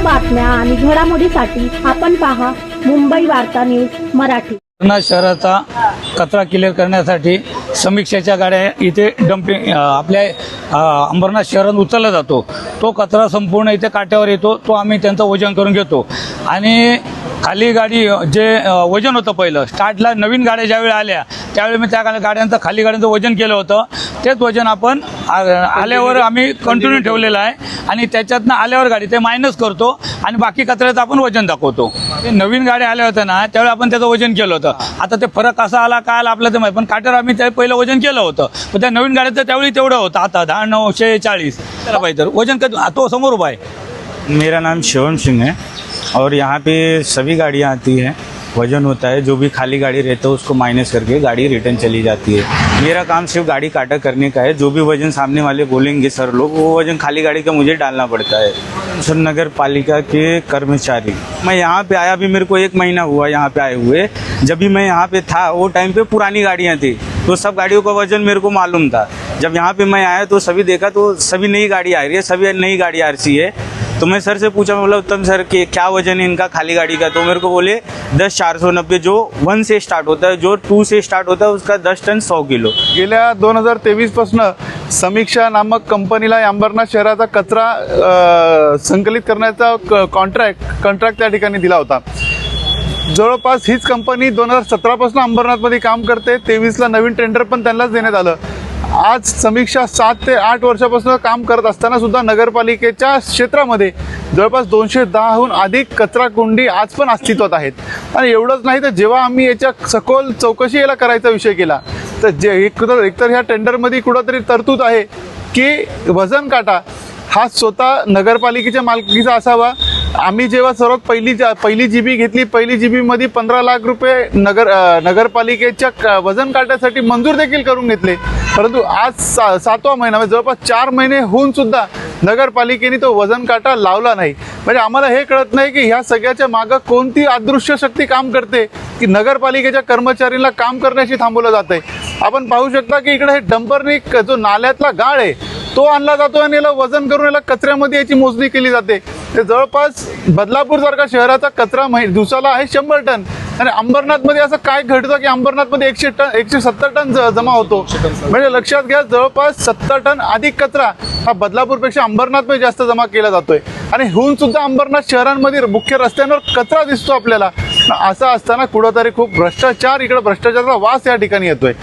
बातम्या आणि घडामोडीसाठी आपण पहा मुंबई वार्ता न्यूज मराठी। अंबरनाथ शहराचा कचरा क्लिअर करण्यासाठी समीक्षेच्या गाड्या इथे डम्पिंग आपल्या अंबरनाथ शहरात उचलला जातो। तो कचरा संपूर्ण इथे काट्यावर येतो, तो आम्ही त्यांचं वजन करून घेतो आणि खाली गाडी जे वजन होतं पहिलं स्टार्टला नवीन गाड्या ज्यावेळी आल्या त्यावेळी मी त्या गाड्यांचं खाली गाड्यांचं वजन केलं होतं। तेच वजन आपण आल्यावर आम्ही कंटिन्यू ठेवलेलं आहे आणि त्याच्यातनं आल्यावर गाडी ते मायनस करतो आणि बाकी कचऱ्याचं आपण वजन दाखवतो। ते नवीन गाड्या आल्या होत्या ना त्यावेळी आपण त्याचं वजन केलं होतं। आता ते फरक कसा आला काय आला आपल्याला ते माहिती, पण काट्यावर आम्ही त्या पहिलं वजन केलं होतं, पण त्या नवीन गाड्याचं त्यावेळी तेवढं होतं। आता 10,940 त्याला पाहिजे तर वजन तो समोर उभा आहे। मेरा नाम शिवम सिंह है और यहाँ पे सभी गाड़ियाँ आती हैं, वजन होता है, जो भी खाली गाड़ी रहता है उसको माइनस करके गाड़ी रिटर्न चली जाती है। मेरा काम सिर्फ गाड़ी काटा करने का है, जो भी वजन सामने वाले बोलेंगे सर लोग वो वजन खाली गाड़ी का मुझे डालना पड़ता है। सर नगर पालिका के कर्मचारी, मैं यहाँ पे आया भी मेरे को 1 महीना हुआ यहाँ पे आए हुए। जब भी मैं यहाँ पे था वो टाइम पे पुरानी गाड़ियाँ थी तो सब गाड़ियों का वजन मेरे को मालूम था। जब यहाँ पे मैं आया तो सभी देखा तो सभी नई गाड़ी आ रही है, सभी नई गाड़ी आरसी है। तो मैं सर से पूछा, बोला उत्तम सर कि क्या वजन है इनका खाली गाड़ी का, तो मेरे को बोले 10,490, जो 1 से स्टार्ट होता है, जो 2 से स्टार्ट होता है उसका 10 टन 100 किलो। गेल्या 2023 पासून समीक्षा नामक कंपनीला अंबरनाथ शहराचा कचरा संकलित करण्याचा कॉन्ट्रॅक्ट त्या ठिकाणी दिला होता। जवळपास हीच कंपनी 2017 पासून अंबरनाथमध्ये काम करते। 23ला नवीन टेंडर पण त्यांनाच देण्यात आलं। आज समीक्षा 7 ते 8 वर्षापासून काम करत असताना सुद्धा नगरपालिकेच्या क्षेत्रामध्ये जवळपास 210हून अधिक कचरा कुंडी आज पण अस्तित्वात आहेत। आणि एवढंच नाही तर जेव्हा आम्ही याच्या सखोल चौकशी याला करायचा विषय केला तर एकतर ह्या टेंडरमध्ये कुठंतरी तरतूद आहे की वजन काटा हा स्वतः नगरपालिकेच्या मालकीचा असावा। आम्ही जेव्हा सर्वात पहिली जीबी घेतली, पहिली जीबी मध्ये 15 लाख रुपये नगरपालिकेच्या वजन काट्यासाठी मंजूर देखील करून घेतले, परंतु आज 7वा महिना म्हणजे जवळपास 4 महिने होऊन सुद्धा नगरपालिकेने तो वजन काटा लावला नाही। म्हणजे आम्हाला हे कळत नाही की ह्या सगळ्याच्या मागं कोणती अदृश्य शक्ती काम करते की नगरपालिकेच्या कर्मचाऱ्यांना काम करण्याशी थांबवलं जातंय। आपण पाहू शकता की इकडे हे डंपरनी जो नाल्यातला गाळ आहे तो आणला जातो आणि याला वजन करून याला कचऱ्यामध्ये याची मोजणी केली जाते। ते जवळपास बदलापूर सारखा शहराचा कचरा दिवसाला आहे 100 टन आणि अंबरनाथमध्ये असं काय घडतं की अंबरनाथमध्ये 170 टन जमा होतो। म्हणजे लक्षात घ्या जवळपास 70 टन अधिक कचरा हा बदलापूरपेक्षा अंबरनाथमध्ये जास्त जमा केला जातोय आणि होऊन सुद्धा अंबरनाथ शहरांमध्ये मुख्य रस्त्यांवर कचरा दिसतो आपल्याला। असं असताना कुठंतरी खूप भ्रष्टाचार, इकडे भ्रष्टाचाराचा वास या ठिकाणी येतोय।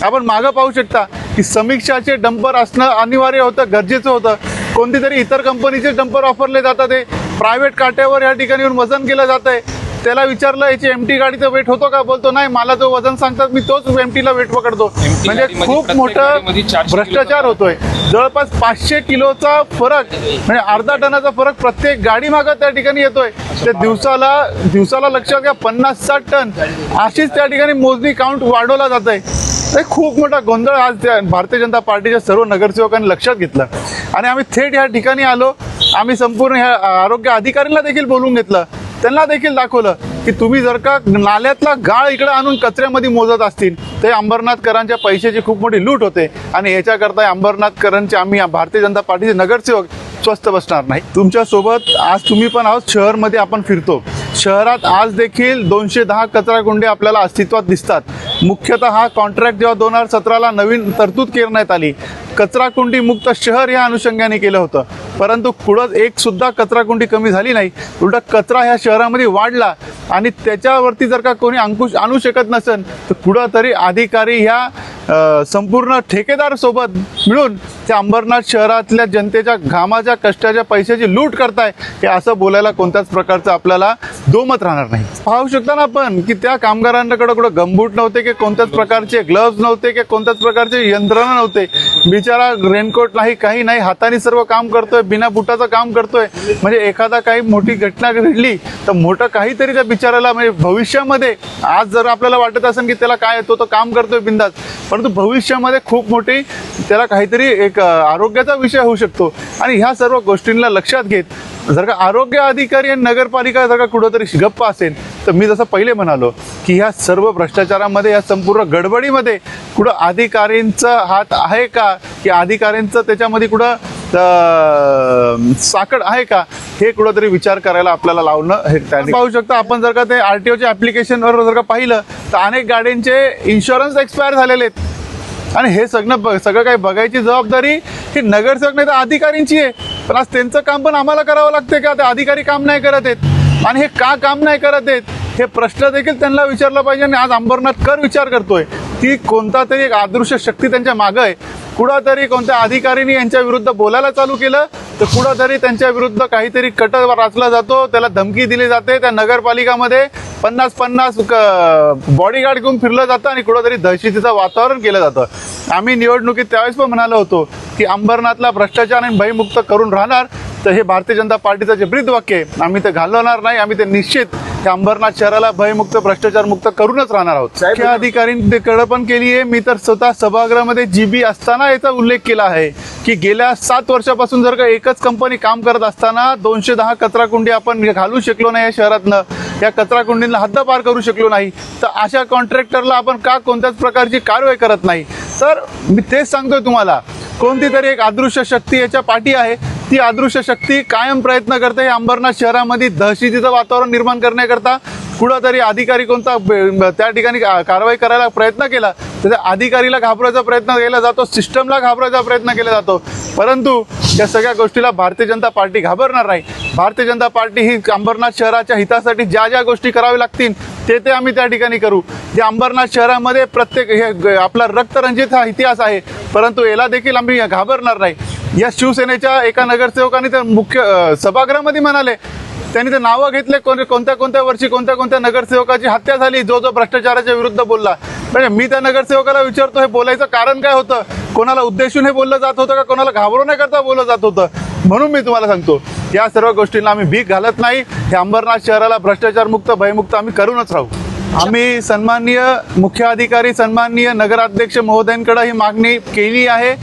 आपण मागं पाहू शकता की समीक्षाचे डंपर असणं अनिवार्य होतं, गरजेचं होतं। कोणती तरी इतर कंपनीचे डंपर वापरले जातात, ते प्रायव्हेट काट्यावर या ठिकाणी येऊन वजन केलं जात आहे। त्याला विचारलं याची एमटी गाडीचं वेट होतो का, बोलतो नाही, मला जो वजन सांगतात मी तोच एमटीला वेट पकडतो। म्हणजे खूप मोठं भ्रष्टाचार होतोय। जवळपास 500 किलोचा फरक म्हणजे अर्धा टनाचा फरक प्रत्येक गाडी मागं त्या ठिकाणी येतोय। ते दिवसाला लक्षात घ्या 50-60 टन अशीच त्या ठिकाणी मोजणी काउंट वाढवला जात आहे। खूप मोठा गोंधळ आज त्या भारतीय जनता पार्टीच्या सर्व नगरसेवकांनी लक्षात घेतलं आणि आम्ही थेट या ठिकाणी आलो। आम्ही संपूर्ण ह्या आरोग्य अधिकाऱ्यांना देखील बोलवून घेतलं, त्यांना देखील दाखवलं की तुम्ही जर का नाल्यातला गाळ इकडे आणून कचऱ्यामध्ये मोजत असतील तर अंबरनाथकरांच्या पैशाची खूप मोठी लूट होते आणि याच्याकरता अंबरनाथकरांचे आम्ही भारतीय जनता पार्टीचे नगरसेवक स्वस्थ बसणार नाही। तुमच्या सोबत आज तुम्ही पण आहोत, शहरमध्ये आपण फिरतो। शहरात आज देखील 210 कचरा कुंडी आपल्याला अस्तित्वात दिसतात। मुख्यतः हा कॉन्ट्रॅक्ट जेव्हा 2017ला नवीन तरतूद करण्यात आली, कचरा कुंडी मुक्त शहर या अनुषंगाने केलं होतं, परंतु पुढं एक सुद्धा कचरा कुंडी कमी झाली नाही, उलटा कचरा ह्या शहरामध्ये वाढला आणि त्याच्यावरती जर का कोणी अंकुश आणू शकत नसेल तर कुठंतरी अधिकारी ह्या संपूर्ण ठेकेदार सोबत मिळून त्या अंबरनाथ शहरातल्या जनतेच्या घामाच्या कष्टाच्या पैशाची लूट करताय हे असं बोलायला कोणत्याच प्रकारचं आपल्याला दोमत राहणार नाही। पाहू शकता ना आपण की त्या कामगारांकडे कुठं गमबूट नव्हते की कोणत्याच प्रकारचे ग्लव्ज नव्हते की कोणत्याच प्रकारचे यंत्रणा नव्हते। बिचारा रेनकोट नाही, काही नाही, हाताने सर्व काम करतोय, बिना बुटाचं काम करतोय। म्हणजे एखादा काही मोठी घटना घडली तर मोठं काहीतरी त्या बिचाराला म्हणजे भविष्यामध्ये आज जर आपल्याला वाटत असेल की त्याला काय येतो तो काम करतोय बिंदास, परंतु भविष्यामध्ये खूप मोठी त्याला काहीतरी एक आरोग्याचा विषय होऊ शकतो। आणि ह्या सर्व गोष्टींना लक्षात घेत जर का आरोग्य अधिकारी आणि नगरपालिका जर का कुठंतरी गप्प असेल तर मी जसं पहिले म्हणालो की ह्या सर्व भ्रष्टाचारामध्ये, या संपूर्ण गडबडीमध्ये कुठं अधिकाऱ्यांचा हात आहे का, की अधिकाऱ्यांचं त्याच्यामध्ये कुठं साकड आहे का, हे कुठंतरी विचार करायला आपल्याला लावणं हे पाहू शकता आपण. जर का ते RTOच्या ॲप्लिकेशनवर जर का पाहिलं तर अनेक गाड्यांचे इन्शुरन्स एक्सपायर झालेले आहेत. आणि हे सगळं काही बघायची जबाबदारी ही नगरसेवक नाही तर अधिकाऱ्यांची आहे. पण आज त्यांचं काम पण आम्हाला करावं लागतं का? ते अधिकारी काम नाही करत आहेत. आणि हे का काम नाही करत आहेत हे प्रश्न देखील त्यांना विचारला पाहिजे. आणि आज अंबरनाथकर विचार करतोय की कोणता तरी एक अदृश्य शक्ती त्यांच्या मागं आहे. कुठंतरी कोणत्या अधिकाऱ्यांनी यांच्या विरुद्ध बोलायला चालू केलं तर कुठंतरी त्यांच्या विरुद्ध काहीतरी कट रचला जातो, त्याला धमकी दिली जाते. त्या नगरपालिकामध्ये 50-50 बॉडीगार्ड घेऊन फिरलं जातं आणि कुठंतरी दहशतीचं वातावरण केलं जातं. आम्ही निवडणुकीत त्यावेळेस पण म्हणालो होतो की अंबरनाथला भ्रष्टाचार आणि भयमुक्त करून राहणार. तर हे भारतीय जनता पार्टीचं जे ब्रीदवाक्य आहे, आम्ही ते घालवणार नाही. आम्ही ते निश्चित त्या अंबरनाथ शहराला भयमुक्त भ्रष्टाचार मुक्त करूनच राहणार आहोत. मुख्य अधिकाऱ्यांकडे पण केली आहे. मी तर स्वतः सभागृहामध्ये GB असताना याचा उल्लेख केला आहे की गेल्या 7 वर्षापासून जर का एकच कंपनी काम करत असताना 210 कचरा कुंडी आपण घालू शकलो नाही या शहरातनं, या कचरा कुंडींना हद्दपार करू शकलो नाही, तर अशा कॉन्ट्रॅक्टरला आपण का कोणत्याच प्रकारची कारवाई करत नाही? तर मी तेच सांगतोय तुम्हाला, कोणती तरी एक अदृश्य शक्ती याच्या पाठी आहे. ती अदृश्य शक्ती कायम प्रयत्न करते हे अंबरनाथ शहरामध्ये दहशतीचं वातावरण निर्माण करण्याकरता. कुठंतरी अधिकारी कोणता त्या ठिकाणी कारवाई करायला प्रयत्न केला तर त्या अधिकारीला घाबरायचा प्रयत्न केला जातो, सिस्टमला घाबरायचा प्रयत्न केला जातो. परंतु या सगळ्या गोष्टीला भारतीय जनता पार्टी घाबरणार नाही. भारतीय जनता पार्टी ही अंबरनाथ शहराच्या हितासाठी ज्या ज्या गोष्टी कराव्या लागतील ते आम्ही त्या ठिकाणी करू. जे अंबरनाथ शहरामध्ये प्रत्येक हे आपला रक्तरंजित हा इतिहास आहे, परंतु याला देखील आम्ही घाबरणार नाही. या शिवसेनेच्या एका नगरसेवकाने तर मुख्य सभागृहामध्ये म्हणाले, त्यांनी ते नावं घेतले कोणत्या वर्षी कोणत्या नगरसेवकाची हत्या झाली जो भ्रष्टाचाराच्या विरुद्ध बोलला. म्हणजे मी त्या नगरसेवकाला विचारतो हे बोलायचं कारण काय होतं? कोणाला उद्देशून हे बोललं जात होतं का कोणाला घाबरवण्याकरता बोललं जात होतं? म्हणून मी तुम्हाला सांगतो या सर्व गोष्टींना आम्ही भीक घालत नाही. हे अंबरनाथ शहराला भ्रष्टाचार मुक्त भयमुक्त आम्ही करूनच राहू. आम्ही सन्माननीय मुख्य अधिकारी, सन्माननीय नगराध्यक्ष महोदयांकडे ही मागणी केली आहे.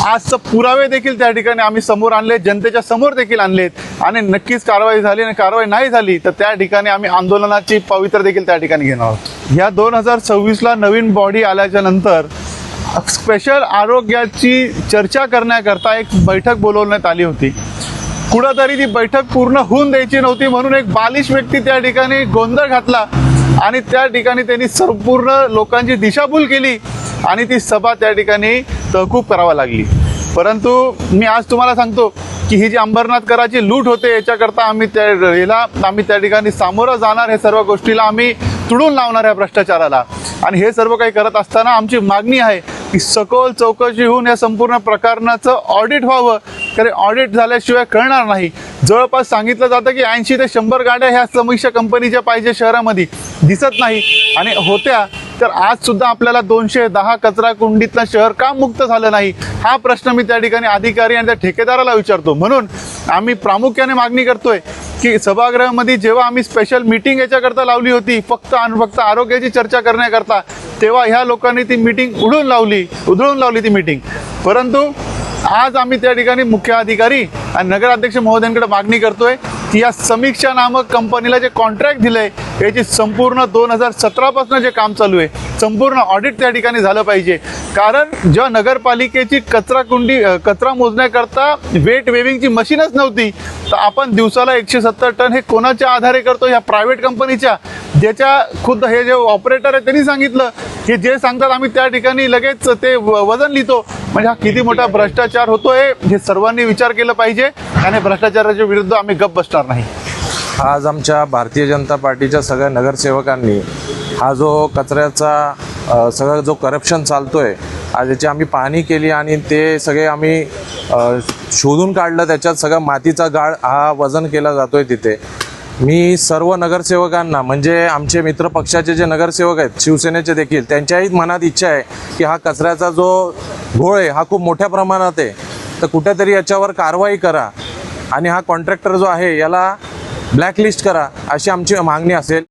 आजचं पुरावे देखील त्या ठिकाणी आम्ही समोर आणले, जनतेच्या समोर देखील आणलेत. आणि नक्कीच कारवाई झाली आणि कारवाई नाही झाली तर त्या ठिकाणी आम्ही आंदोलनाची पवित्र देखील त्या ठिकाणी घेणार आहोत. या 2026ला नवीन बॉडी आल्याच्या नंतर स्पेशल आरोग्याची चर्चा करण्याकरता एक बैठक बोलवण्यात आली होती. कुठंतरी ती बैठक पूर्ण होऊन द्यायची नव्हती म्हणून एक बालिश व्यक्ती त्या ठिकाणी गोंधळ घातला आणि त्या ठिकाणी त्यांनी संपूर्ण लोकांची दिशाभूल केली आणि ती सभा त्या ठिकाणी तहकूब करावा लागली. परंतु मी आज तुम्हाला सांगतो की ही जी अंबरनाथकराची लूट होते याच्याकरता आम्ही त्या ठिकाणी सामोरं जाणार. हे सर्व गोष्टीला आम्ही तुडून लावणार आहे भ्रष्टाचाराला. आणि हे सर्व काही करत असताना आमची मागणी आहे की सखोल चौकशी होऊन या संपूर्ण प्रकरणाचं ऑडिट व्हावं. कारण ऑडिट झाल्याशिवाय कळणार नाही. जवळपास सांगितलं जातं की 80 ते 100 गाड्या ह्या समीक्षा कंपनीच्या पाहिजे शहरामध्ये दिसत नाही आणि होत्या. तर आज सुद्धा आपल्याला 210 कचरा कुंडीतलं शहर का मुक्त झालं नाही हा प्रश्न मी त्या ठिकाणी अधिकारी आणि त्या ठेकेदाराला विचारतो. म्हणून आम्ही प्रामुख्याने मागणी करतोय की सभागृहामध्ये जेव्हा आम्ही स्पेशल मीटिंग याच्याकरता लावली होती फक्त आरोग्याची चर्चा करण्याकरता, तेव्हा ह्या लोकांनी ती मीटिंग उधळून लावली ती मीटिंग. परंतु आज आम्ही त्या ठिकाणी मुख्य अधिकारी आणि नगराध्यक्ष महोदयांकडे मागणी करतोय की या समीक्षा नामक कंपनीला जे कॉन्ट्रॅक्ट दिलंय याची संपूर्ण 2017 पासून जे काम चालू आहे संपूर्ण ऑडिट त्या ठिकाणी झालं पाहिजे. कारण जेव्हा नगरपालिकेची कचरा मोजण्याकरता वेट वेविंगची मशीनच नव्हती तर आपण दिवसाला 170 टन हे कोणाच्या आधारे करतो? ह्या प्रायव्हेट कंपनीच्या, ज्याच्या खुद्द हे जे ऑपरेटर आहे त्यांनी सांगितलं की जे सांगतात आम्ही त्या ठिकाणी लगेच ते वजन लिहितो. म्हणजे हा किती मोठा भ्रष्टाचार होतोय हे सर्वांनी विचार केला पाहिजे आणि भ्रष्टाचाराच्या विरुद्ध आम्ही गप्प बसणार नाही. आज आमच्या भारतीय जनता पार्टीच्या सगळ्या नगरसेवकांनी हा जो कचऱ्याचा सगळं जो करप्शन चालतोय आज याची आम्ही पाहणी केली आणि ते सगळे आम्ही शोधून काढलं. त्याच्यात सगळं मातीचा गाळ हा वजन केला जातोय तिथे. मी सर्व नगरसेवकांना म्हणजे आमचे मित्र पक्षाचे जे नगरसेवक आहेत शिवसेनेचे देखील त्यांच्याही मनात इच्छा आहे की हा कचऱ्याचा जो घोळ आहे हा खूप मोठ्या प्रमाणात आहे तर कुठेतरी याच्यावर कारवाई करा आणि हा कॉन्ट्रॅक्टर जो आहे याला ब्लॅकलिस्ट करा अशी आमची मागणी असेल.